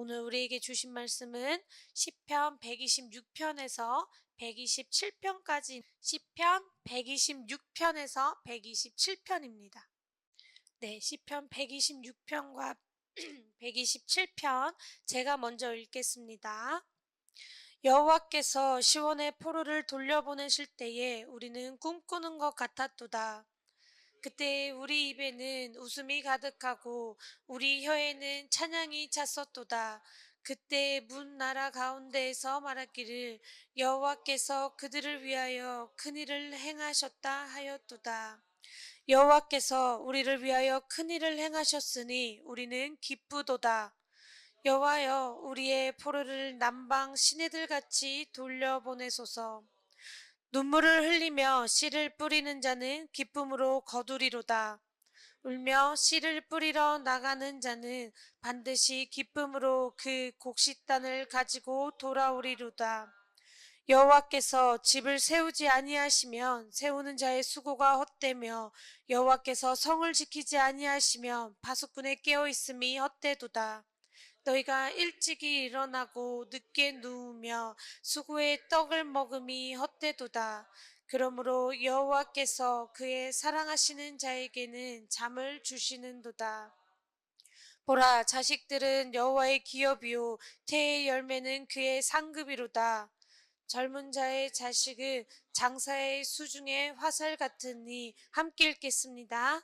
오늘 우리에게 주신 말씀은 시편 126편에서 127편까지 시편 126편에서 127편입니다. 네, 시편 126편과 127편 제가 먼저 읽겠습니다. 여호와께서 시온의 포로를 돌려보내실 때에 우리는 꿈꾸는 것 같았도다. 그때 우리 입에는 웃음이 가득하고 우리 혀에는 찬양이 찼었도다. 그때 문 나라 가운데에서 말하기를 여호와께서 그들을 위하여 큰일을 행하셨다 하였도다. 여호와께서 우리를 위하여 큰일을 행하셨으니 우리는 기쁘도다. 여호와여, 우리의 포로를 남방 시내들같이 돌려보내소서. 눈물을 흘리며 씨를 뿌리는 자는 기쁨으로 거두리로다. 울며 씨를 뿌리러 나가는 자는 반드시 기쁨으로 그 곡식단을 가지고 돌아오리로다. 여호와께서 집을 세우지 아니하시면 세우는 자의 수고가 헛되며 여호와께서 성을 지키지 아니하시면 파수꾼의 깨어 있음이 헛되도다. 너희가 일찍이 일어나고 늦게 누우며 수고의 떡을 먹음이 헛되도다. 그러므로 여호와께서 그의 사랑하시는 자에게는 잠을 주시는도다. 보라, 자식들은 여호와의 기업이요 태의 열매는 그의 상급이로다. 젊은 자의 자식은 장사의 수중의 화살 같으니 함께 읽겠습니다.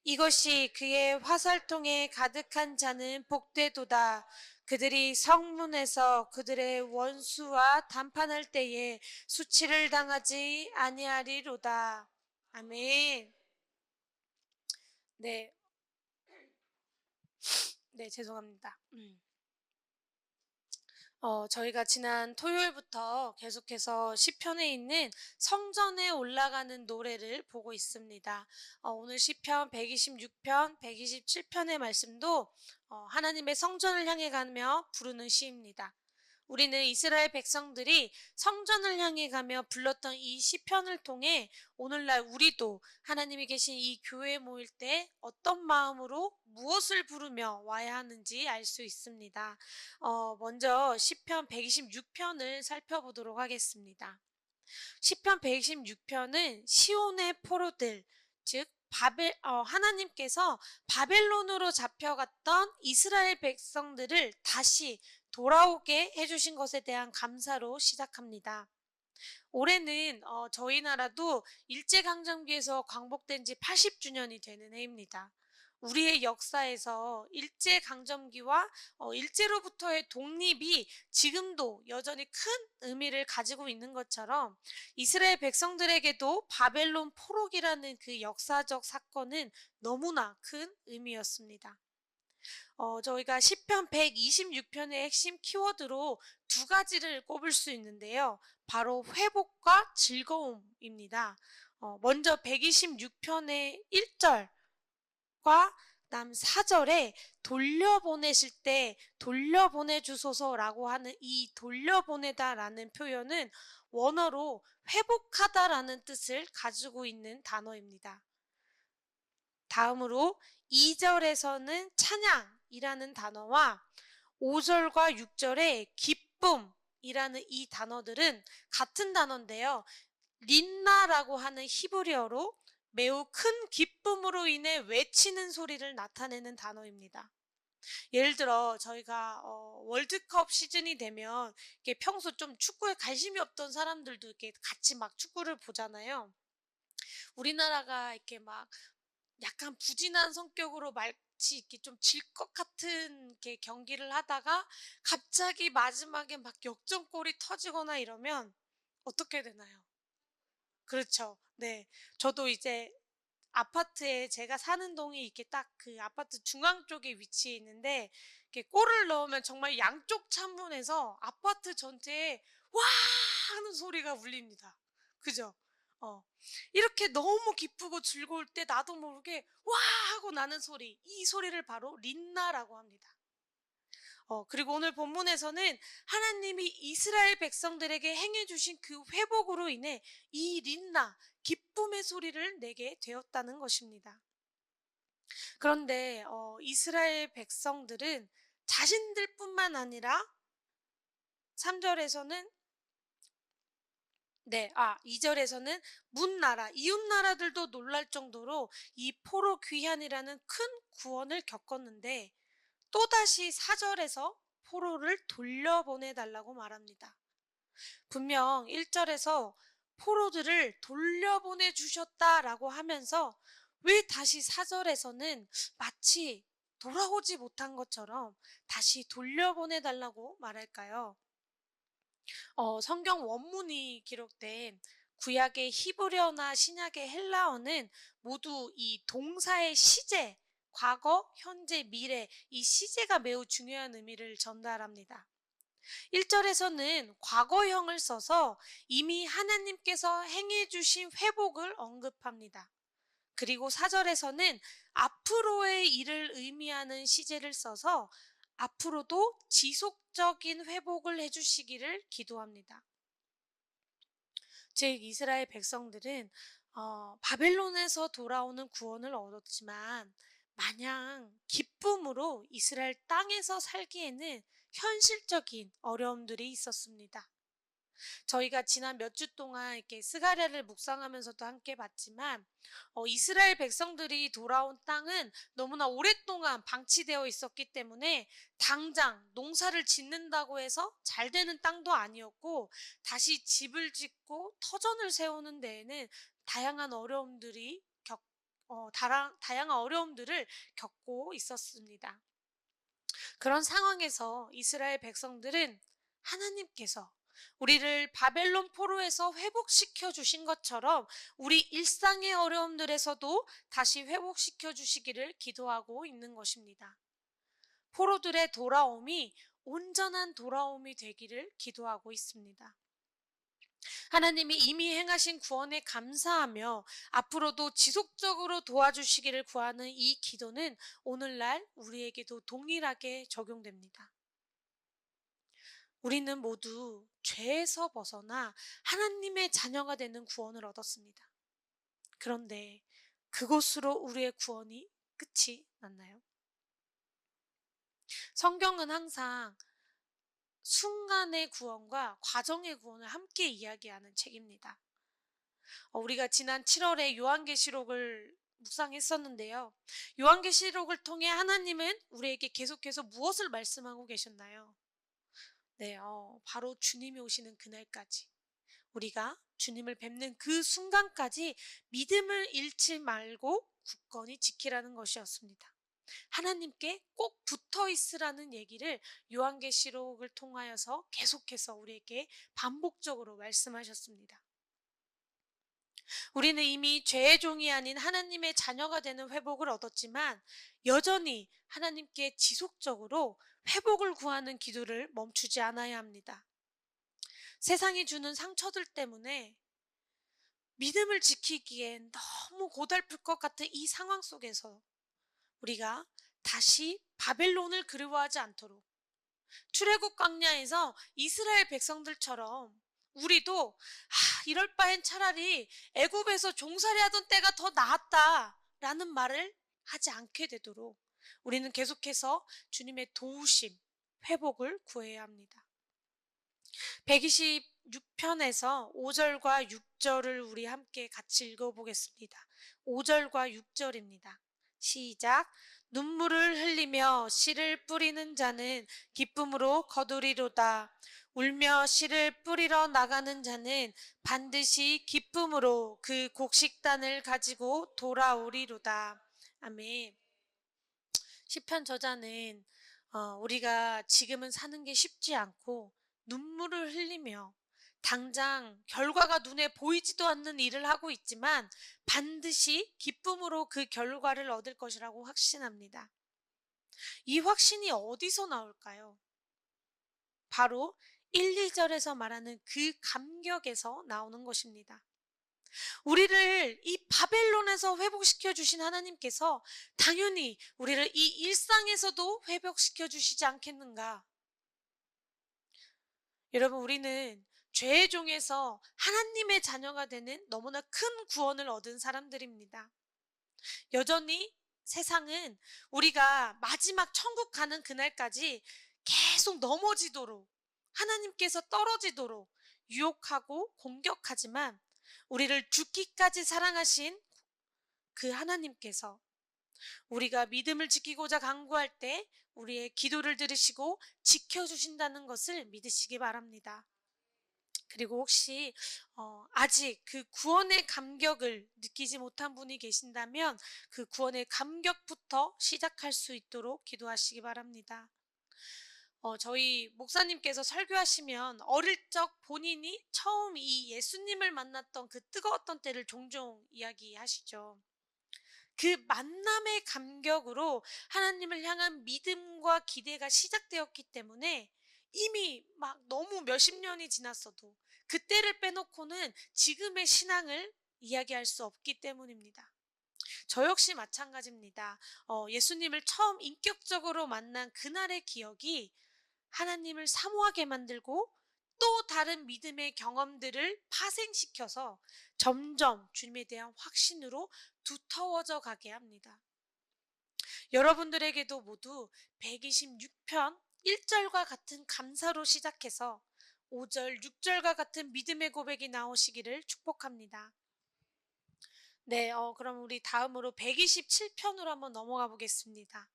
이것이 그의 화살통에 가득한 자는 복되도다. 그들이 성문에서 그들의 원수와 담판할 때에 수치를 당하지 아니하리로다. 아멘. 네, 네, 죄송합니다. 저희가 지난 토요일부터 계속해서 시편에 있는 성전에 올라가는 노래를 보고 있습니다. 오늘 시편 126편, 127편의 말씀도 하나님의 성전을 향해 가며 부르는 시입니다. 우리는 이스라엘 백성들이 성전을 향해 가며 불렀던 이 시편을 통해 오늘날 우리도 하나님이 계신 이 교회에 모일 때 어떤 마음으로 무엇을 부르며 와야 하는지 알 수 있습니다. 먼저 시편 126편을 살펴보도록 하겠습니다. 시편 126편은 시온의 포로들, 즉 하나님께서 바벨론으로 잡혀갔던 이스라엘 백성들을 다시 돌아오게 해주신 것에 대한 감사로 시작합니다. 올해는 저희 나라도 일제강점기에서 광복된 지 80주년이 되는 해입니다. 우리의 역사에서 일제강점기와 일제로부터의 독립이 지금도 여전히 큰 의미를 가지고 있는 것처럼 이스라엘 백성들에게도 바벨론 포로기라는 그 역사적 사건은 너무나 큰 의미였습니다. 저희가 시편 126편의 핵심 키워드로 두 가지를 꼽을 수 있는데요. 바로 회복과 즐거움입니다. 먼저 126편의 1절과 그다음 4절에 돌려보내실 때 돌려보내주소서라고 하는 이 돌려보내다라는 표현은 원어로 회복하다라는 뜻을 가지고 있는 단어입니다. 다음으로 2절에서는 찬양이라는 단어와 5절과 6절에 기쁨이라는 이 단어들은 같은 단어인데요. 린나라고 하는 히브리어로 매우 큰 기쁨으로 인해 외치는 소리를 나타내는 단어입니다. 예를 들어 저희가 월드컵 시즌이 되면 이렇게 평소 좀 축구에 관심이 없던 사람들도 이렇게 같이 막 축구를 보잖아요. 우리나라가 이렇게 막 약간 부진한 성격으로 마치 이렇게 좀 질 것 같은 이렇게 경기를 하다가 갑자기 마지막에 막 역전골이 터지거나 이러면 어떻게 되나요? 그렇죠. 네. 저도 이제 아파트에 제가 사는 동이 이렇게 딱 그 아파트 중앙 쪽에 위치해 있는데 이렇게 골을 넣으면 정말 양쪽 창문에서 아파트 전체에 "와!" 하는 소리가 울립니다. 그죠? 어. 이렇게 너무 기쁘고 즐거울 때 나도 모르게 "와!" 하고 나는 소리, 이 소리를 바로 린나라고 합니다. 그리고 오늘 본문에서는 하나님이 이스라엘 백성들에게 행해 주신 그 회복으로 인해 이 린나, 기쁨의 소리를 내게 되었다는 것입니다. 그런데 이스라엘 백성들은 자신들뿐만 아니라 3절에서는 2절에서는 문나라, 이웃나라들도 놀랄 정도로 이 포로 귀환이라는 큰 구원을 겪었는데 또다시 4절에서 포로를 돌려보내달라고 말합니다. 분명 1절에서 포로들을 돌려보내 주셨다라고 하면서 왜 다시 4절에서는 마치 돌아오지 못한 것처럼 다시 돌려보내달라고 말할까요? 성경 원문이 기록된 구약의 히브리어나 신약의 헬라어는 모두 이 동사의 시제, 과거, 현재, 미래, 이 시제가 매우 중요한 의미를 전달합니다. 1절에서는 과거형을 써서 이미 하나님께서 행해 주신 회복을 언급합니다. 그리고 4절에서는 앞으로의 일을 의미하는 시제를 써서 앞으로도 지속적인 회복을 해주시기를 기도합니다. 즉 이스라엘 백성들은 바벨론에서 돌아오는 구원을 얻었지만 마냥 기쁨으로 이스라엘 땅에서 살기에는 현실적인 어려움들이 있었습니다. 저희가 지난 몇 주 동안 이렇게 스가랴를 묵상하면서도 함께 봤지만 이스라엘 백성들이 돌아온 땅은 너무나 오랫동안 방치되어 있었기 때문에 당장 농사를 짓는다고 해서 잘 되는 땅도 아니었고 다시 집을 짓고 터전을 세우는 데에는 다양한 어려움들을 겪고 있었습니다. 그런 상황에서 이스라엘 백성들은 하나님께서 우리를 바벨론 포로에서 회복시켜 주신 것처럼 우리 일상의 어려움들에서도 다시 회복시켜 주시기를 기도하고 있는 것입니다. 포로들의 돌아옴이 온전한 돌아옴이 되기를 기도하고 있습니다. 하나님이 이미 행하신 구원에 감사하며 앞으로도 지속적으로 도와주시기를 구하는 이 기도는 오늘날 우리에게도 동일하게 적용됩니다. 우리는 모두 죄에서 벗어나 하나님의 자녀가 되는 구원을 얻었습니다. 그런데 그것으로 우리의 구원이 끝이 났나요? 성경은 항상 순간의 구원과 과정의 구원을 함께 이야기하는 책입니다. 우리가 지난 7월에 요한계시록을 묵상했었는데요. 요한계시록을 통해 하나님은 우리에게 계속해서 무엇을 말씀하고 계셨나요? 바로 주님이 오시는 그날까지 우리가 주님을 뵙는 그 순간까지 믿음을 잃지 말고 굳건히 지키라는 것이었습니다. 하나님께 꼭 붙어 있으라는 얘기를 요한계시록을 통하여서 계속해서 우리에게 반복적으로 말씀하셨습니다. 우리는 이미 죄의 종이 아닌 하나님의 자녀가 되는 회복을 얻었지만 여전히 하나님께 지속적으로 회복을 구하는 기도를 멈추지 않아야 합니다. 세상이 주는 상처들 때문에 믿음을 지키기엔 너무 고달플 것 같은 이 상황 속에서 우리가 다시 바벨론을 그리워하지 않도록 출애굽 광야에서 이스라엘 백성들처럼 우리도 이럴 바엔 차라리 애굽에서 종살이 하던 때가 더 나았다라는 말을 하지 않게 되도록 우리는 계속해서 주님의 도우심, 회복을 구해야 합니다. 126편에서 5절과 6절을 우리 함께 같이 읽어보겠습니다. 5절과 6절입니다. 시작. 눈물을 흘리며 씨를 뿌리는 자는 기쁨으로 거두리로다. 울며 씨를 뿌리러 나가는 자는 반드시 기쁨으로 그 곡식단을 가지고 돌아오리로다. 아멘. 시편 저자는 우리가 지금은 사는 게 쉽지 않고 눈물을 흘리며 당장 결과가 눈에 보이지도 않는 일을 하고 있지만 반드시 기쁨으로 그 결과를 얻을 것이라고 확신합니다. 이 확신이 어디서 나올까요? 바로 1, 2절에서 말하는 그 감격에서 나오는 것입니다. 우리를 이 바벨론에서 회복시켜 주신 하나님께서 당연히 우리를 이 일상에서도 회복시켜 주시지 않겠는가? 여러분, 우리는 죄의 종에서 하나님의 자녀가 되는 너무나 큰 구원을 얻은 사람들입니다. 여전히 세상은 우리가 마지막 천국 가는 그날까지 계속 넘어지도록 하나님께서 떨어지도록 유혹하고 공격하지만 우리를 죽기까지 사랑하신 그 하나님께서 우리가 믿음을 지키고자 간구할 때 우리의 기도를 들으시고 지켜주신다는 것을 믿으시기 바랍니다. 그리고 혹시 아직 그 구원의 감격을 느끼지 못한 분이 계신다면 그 구원의 감격부터 시작할 수 있도록 기도하시기 바랍니다. 저희 목사님께서 설교하시면 어릴 적 본인이 처음 이 예수님을 만났던 그 뜨거웠던 때를 종종 이야기하시죠. 그 만남의 감격으로 하나님을 향한 믿음과 기대가 시작되었기 때문에 이미 막 너무 몇십 년이 지났어도 그때를 빼놓고는 지금의 신앙을 이야기할 수 없기 때문입니다. 저 역시 마찬가지입니다. 예수님을 처음 인격적으로 만난 그날의 기억이 하나님을 사모하게 만들고 또 다른 믿음의 경험들을 파생시켜서 점점 주님에 대한 확신으로 두터워져 가게 합니다. 여러분들에게도 모두 126편 1절과 같은 감사로 시작해서 5절, 6절과 같은 믿음의 고백이 나오시기를 축복합니다. 네, 그럼 우리 다음으로 127편으로 한번 넘어가 보겠습니다.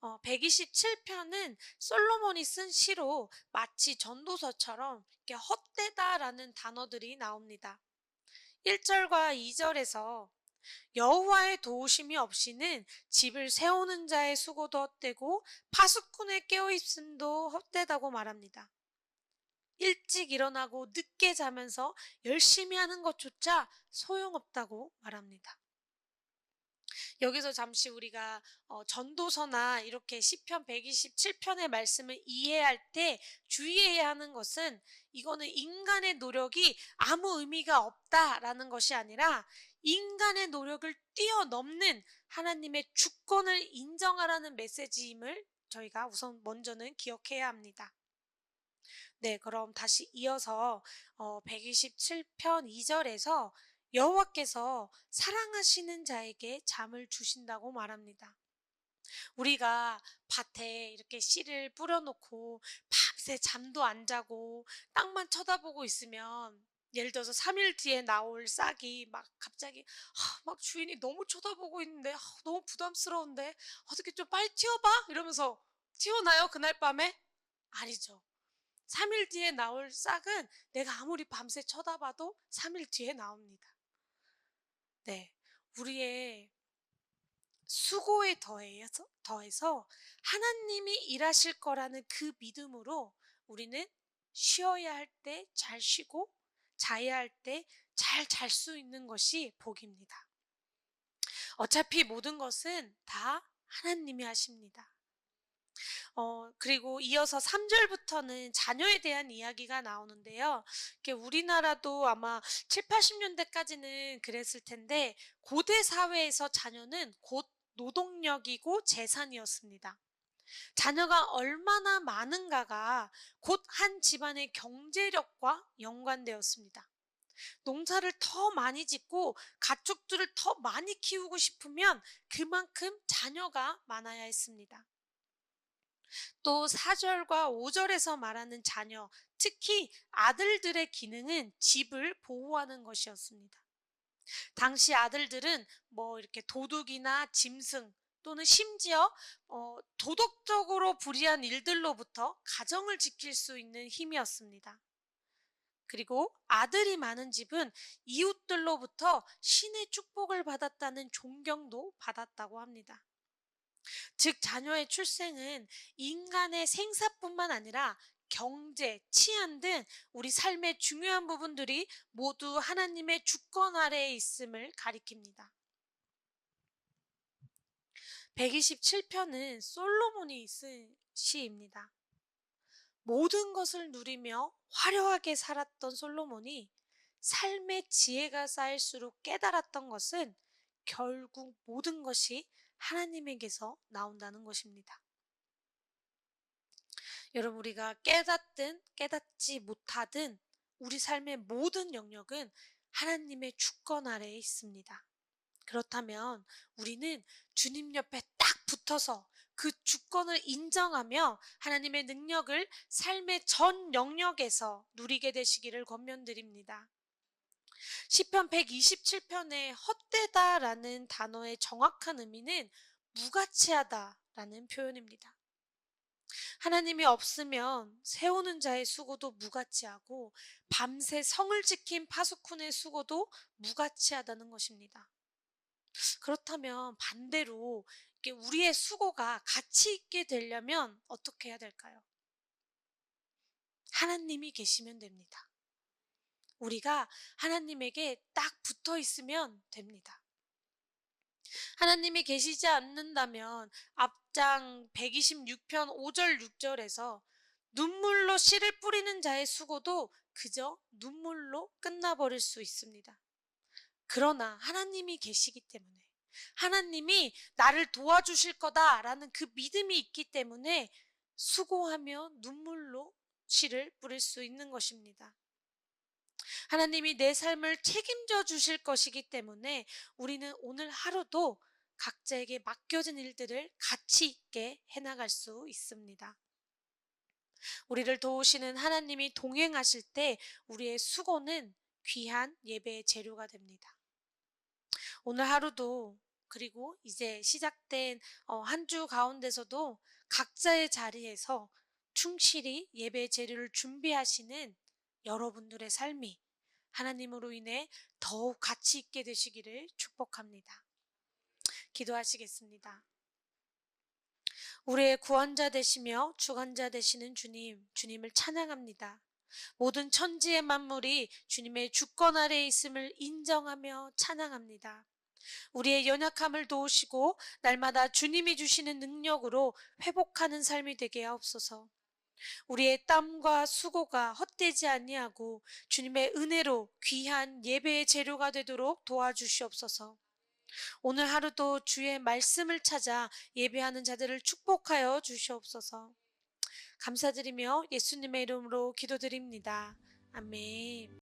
127편은 솔로몬이 쓴 시로 마치 전도서처럼 이렇게 헛되다라는 단어들이 나옵니다. 1절과 2절에서 여호와의 도우심이 없이는 집을 세우는 자의 수고도 헛되고 파수꾼의 깨어있음도 헛되다고 말합니다. 일찍 일어나고 늦게 자면서 열심히 하는 것조차 소용없다고 말합니다. 여기서 잠시 우리가 전도서나 이렇게 시편 127편의 말씀을 이해할 때 주의해야 하는 것은 이거는 인간의 노력이 아무 의미가 없다라는 것이 아니라 인간의 노력을 뛰어넘는 하나님의 주권을 인정하라는 메시지임을 저희가 우선 먼저는 기억해야 합니다. 네, 그럼 다시 이어서 127편 2절에서 여호와께서 사랑하시는 자에게 잠을 주신다고 말합니다. 우리가 밭에 이렇게 씨를 뿌려놓고 밤새 잠도 안 자고 땅만 쳐다보고 있으면 예를 들어서 3일 뒤에 나올 싹이 막 갑자기 막 주인이 너무 쳐다보고 있는데 너무 부담스러운데 어떻게 좀 빨리 튀어봐 이러면서 튀어나요 그날 밤에? 아니죠. 3일 뒤에 나올 싹은 내가 아무리 밤새 쳐다봐도 3일 뒤에 나옵니다. 네, 우리의 수고에 더해서 하나님이 일하실 거라는 그 믿음으로 우리는 쉬어야 할 때 잘 쉬고 자야 할 때 잘 잘 수 있는 것이 복입니다. 어차피 모든 것은 다 하나님이 하십니다. 그리고 이어서 3절부터는 자녀에 대한 이야기가 나오는데요. 우리나라도 아마 7, 80년대까지는 그랬을 텐데 고대 사회에서 자녀는 곧 노동력이고 재산이었습니다. 자녀가 얼마나 많은가가 곧 한 집안의 경제력과 연관되었습니다. 농사를 더 많이 짓고 가축들을 더 많이 키우고 싶으면 그만큼 자녀가 많아야 했습니다. 또 4절과 5절에서 말하는 자녀, 특히 아들들의 기능은 집을 보호하는 것이었습니다. 당시 아들들은 이렇게 도둑이나 짐승 또는 심지어 도덕적으로 불이한 일들로부터 가정을 지킬 수 있는 힘이었습니다. 그리고 아들이 많은 집은 이웃들로부터 신의 축복을 받았다는 존경도 받았다고 합니다. 즉 자녀의 출생은 인간의 생사뿐만 아니라 경제, 치안 등 우리 삶의 중요한 부분들이 모두 하나님의 주권 아래에 있음을 가리킵니다. 127편은 솔로몬이 쓴 시입니다. 모든 것을 누리며 화려하게 살았던 솔로몬이 삶의 지혜가 쌓일수록 깨달았던 것은 결국 모든 것이 하나님에게서 나온다는 것입니다. 여러분, 우리가 깨닫든 깨닫지 못하든 우리 삶의 모든 영역은 하나님의 주권 아래에 있습니다. 그렇다면 우리는 주님 옆에 딱 붙어서 그 주권을 인정하며 하나님의 능력을 삶의 전 영역에서 누리게 되시기를 권면드립니다. 시편 127편의 헛되다라는 단어의 정확한 의미는 무가치하다라는 표현입니다. 하나님이 없으면 세우는 자의 수고도 무가치하고 밤새 성을 지킨 파수꾼의 수고도 무가치하다는 것입니다. 그렇다면 반대로 이렇게 우리의 수고가 가치 있게 되려면 어떻게 해야 될까요? 하나님이 계시면 됩니다. 우리가 하나님에게 딱 붙어 있으면 됩니다. 하나님이 계시지 않는다면 앞장 126편 5절 6절에서 눈물로 씨를 뿌리는 자의 수고도 그저 눈물로 끝나버릴 수 있습니다. 그러나 하나님이 계시기 때문에, 하나님이 나를 도와주실 거다라는 그 믿음이 있기 때문에 수고하며 눈물로 씨를 뿌릴 수 있는 것입니다. 하나님이 내 삶을 책임져 주실 것이기 때문에 우리는 오늘 하루도 각자에게 맡겨진 일들을 가치 있게 해나갈 수 있습니다. 우리를 도우시는 하나님이 동행하실 때 우리의 수고는 귀한 예배의 재료가 됩니다. 오늘 하루도, 그리고 이제 시작된 한 주 가운데서도 각자의 자리에서 충실히 예배의 재료를 준비하시는 여러분들의 삶이 하나님으로 인해 더욱 가치 있게 되시기를 축복합니다. 기도하시겠습니다. 우리의 구원자 되시며 주관자 되시는 주님, 주님을 찬양합니다. 모든 천지의 만물이 주님의 주권 아래에 있음을 인정하며 찬양합니다. 우리의 연약함을 도우시고 날마다 주님이 주시는 능력으로 회복하는 삶이 되게 하옵소서. 우리의 땀과 수고가 헛되지 아니하고 주님의 은혜로 귀한 예배의 재료가 되도록 도와주시옵소서. 오늘 하루도 주의 말씀을 찾아 예배하는 자들을 축복하여 주시옵소서. 감사드리며 예수님의 이름으로 기도드립니다. 아멘.